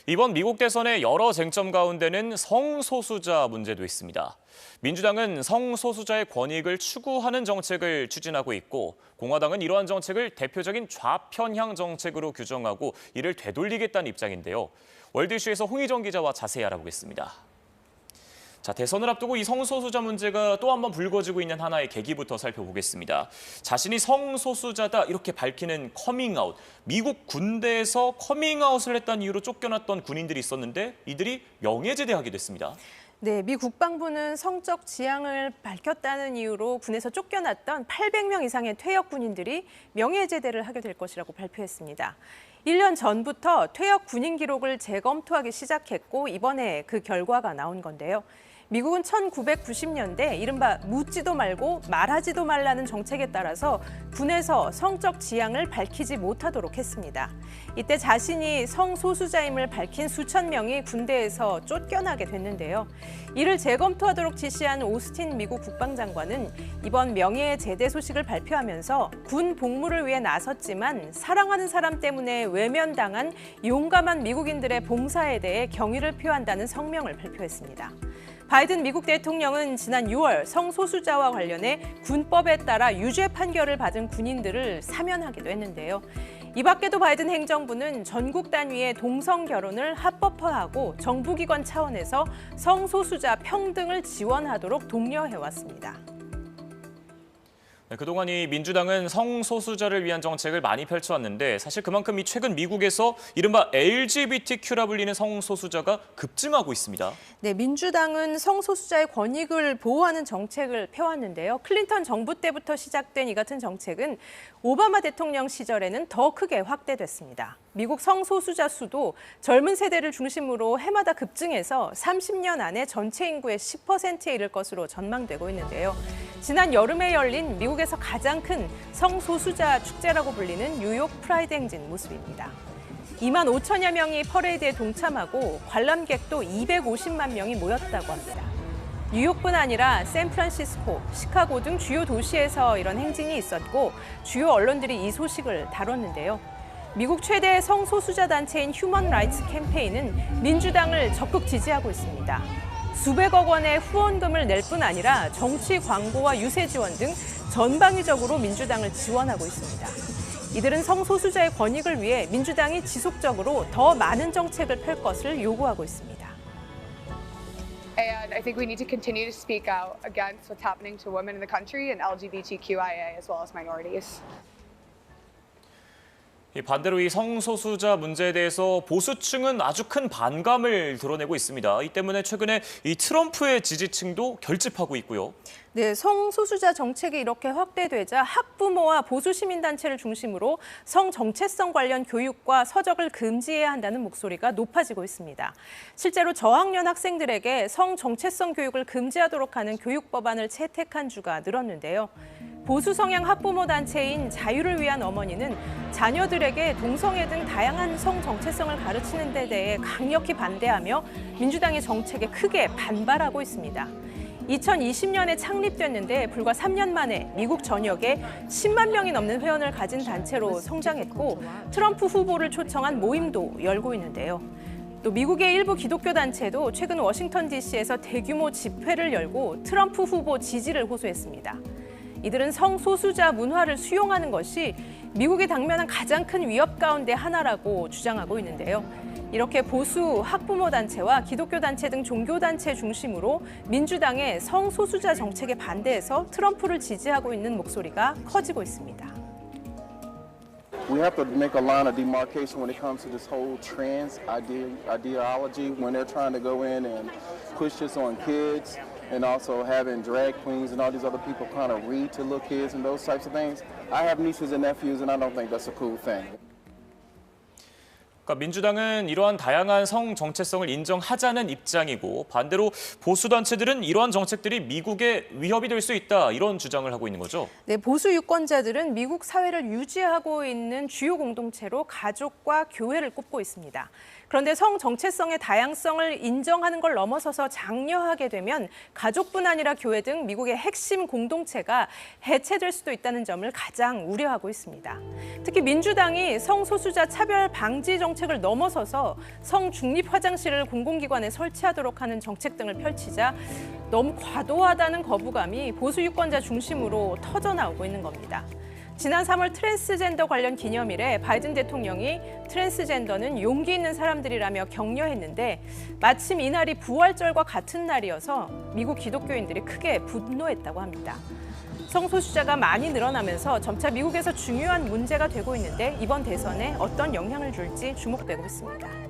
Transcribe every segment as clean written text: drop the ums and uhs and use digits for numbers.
이번 미국 대선의 여러 쟁점 가운데는 성소수자 문제도 있습니다. 민주당은 성소수자의 권익을 추구하는 정책을 추진하고 있고 공화당은 이러한 정책을 대표적인 좌편향 정책으로 규정하고 이를 되돌리겠다는 입장인데요. 월드이슈에서 홍희정 기자와 자세히 알아보겠습니다. 자, 대선을 앞두고 이 성소수자 문제가 또 한 번 불거지고 있는 하나의 계기부터 살펴보겠습니다. 자신이 성소수자다 이렇게 밝히는 커밍아웃. 미국 군대에서 커밍아웃을 했다는 이유로 쫓겨났던 군인들이 있었는데 이들이 명예제대하게 됐습니다. 네, 미 국방부는 성적 지향을 밝혔다는 이유로 군에서 쫓겨났던 800명 이상의 퇴역 군인들이 명예제대를 하게 될 것이라고 발표했습니다. 1년 전부터 퇴역 군인 기록을 재검토하기 시작했고 이번에 그 결과가 나온 건데요. 미국은 1990년대 이른바 묻지도 말고 말하지도 말라는 정책에 따라서 군에서 성적 지향을 밝히지 못하도록 했습니다. 이때 자신이 성소수자임을 밝힌 수천 명이 군대에서 쫓겨나게 됐는데요. 이를 재검토하도록 지시한 오스틴 미국 국방장관은 이번 명예의 제대 소식을 발표하면서 군 복무를 위해 나섰지만 사랑하는 사람 때문에 외면당한 용감한 미국인들의 봉사에 대해 경의를 표한다는 성명을 발표했습니다. 바이든 미국 대통령은 지난 6월 성소수자와 관련해 군법에 따라 유죄 판결을 받은 군인들을 사면하기도 했는데요. 이 밖에도 바이든 행정부는 전국 단위의 동성 결혼을 합법화하고 정부기관 차원에서 성소수자 평등을 지원하도록 독려해왔습니다. 그동안 이 민주당은 성소수자를 위한 정책을 많이 펼쳐왔는데 사실 그만큼 이 최근 미국에서 이른바 LGBTQ라 불리는 성소수자가 급증하고 있습니다. 네, 민주당은 성소수자의 권익을 보호하는 정책을 펴왔는데요. 클린턴 정부 때부터 시작된 이 같은 정책은 오바마 대통령 시절에는 더 크게 확대됐습니다. 미국 성소수자 수도 젊은 세대를 중심으로 해마다 급증해서 30년 안에 전체 인구의 10%에 이를 것으로 전망되고 있는데요. 지난 여름에 열린 미국에서 가장 큰 성소수자 축제라고 불리는 뉴욕 프라이드 행진 모습입니다. 2만 5천여 명이 퍼레이드에 동참하고 관람객도 250만 명이 모였다고 합니다. 뉴욕뿐 아니라 샌프란시스코, 시카고 등 주요 도시에서 이런 행진이 있었고 주요 언론들이 이 소식을 다뤘는데요. 미국 최대 성소수자 단체인 휴먼 라이츠 캠페인은 민주당을 적극 지지하고 있습니다. 수백억 원의 후원금을 낼 뿐 아니라 정치 광고와 유세 지원 등 전방위적으로 민주당을 지원하고 있습니다. 이들은 성소수자의 권익을 위해 민주당이 지속적으로 더 많은 정책을 펼 것을 요구하고 있습니다. And I think we need to continue to speak out against what's happening to women in the country and LGBTQIA as well as minorities. 반대로 이 성소수자 문제에 대해서 보수층은 아주 큰 반감을 드러내고 있습니다. 이 때문에 최근에 이 트럼프의 지지층도 결집하고 있고요. 네, 성소수자 정책이 이렇게 확대되자 학부모와 보수 시민단체를 중심으로 성 정체성 관련 교육과 서적을 금지해야 한다는 목소리가 높아지고 있습니다. 실제로 저학년 학생들에게 성 정체성 교육을 금지하도록 하는 교육 법안을 채택한 주가 늘었는데요. 보수 성향 학부모 단체인 자유를 위한 어머니는 자녀들에게 동성애 등 다양한 성 정체성을 가르치는 데 대해 강력히 반대하며 민주당의 정책에 크게 반발하고 있습니다. 2020년에 창립됐는데 불과 3년 만에 미국 전역에 10만 명이 넘는 회원을 가진 단체로 성장했고 트럼프 후보를 초청한 모임도 열고 있는데요. 또 미국의 일부 기독교 단체도 최근 워싱턴 DC에서 대규모 집회를 열고 트럼프 후보 지지를 호소했습니다. 이들은 성소수자 문화를 수용하는 것이 미국이 당면한 가장 큰 위협 가운데 하나라고 주장하고 있는데요. 이렇게 보수 학부모 단체와 기독교 단체 등 종교 단체 중심으로 민주당의 성소수자 정책에 반대해서 트럼프를 지지하고 있는 목소리가 커지고 있습니다. We have to make a line of demarcation when it comes to this whole trans ideology when they're trying to go in and push this on kids and also having drag queens and all these other people kind of read to little kids and those types of things. I have nieces and nephews and I don't think that's a cool thing. 그러니까 민주당은 이러한 다양한 성 정체성을 인정하자는 입장이고 반대로 보수 단체들은 이러한 정책들이 미국의 위협이 될 수 있다 이런 주장을 하고 있는 거죠. 네, 보수 유권자들은 미국 사회를 유지하고 있는 주요 공동체로 가족과 교회를 꼽고 있습니다. 그런데 성 정체성의 다양성을 인정하는 걸 넘어서서 장려하게 되면 가족뿐 아니라 교회 등 미국의 핵심 공동체가 해체될 수도 있다는 점을 가장 우려하고 있습니다. 특히 민주당이 성소수자 차별 방지 정책을 넘어서서 성 중립 화장실을 공공기관에 설치하도록 하는 정책 등을 펼치자 너무 과도하다는 거부감이 보수 유권자 중심으로 터져나오고 있는 겁니다. 지난 3월 트랜스젠더 관련 기념일에 바이든 대통령이 트랜스젠더는 용기 있는 사람들이라며 격려했는데 마침 이날이 부활절과 같은 날이어서 미국 기독교인들이 크게 분노했다고 합니다. 성소수자가 많이 늘어나면서 점차 미국에서 중요한 문제가 되고 있는데 이번 대선에 어떤 영향을 줄지 주목되고 있습니다.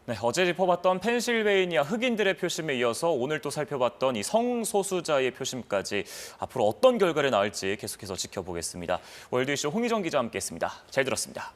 네, 어제 짚어봤던 펜실베이니아 흑인들의 표심에 이어서 오늘 또 살펴봤던 이 성소수자의 표심까지 앞으로 어떤 결과를 낳을지 계속해서 지켜보겠습니다. 월드 이슈 홍희정 기자와 함께했습니다. 잘 들었습니다.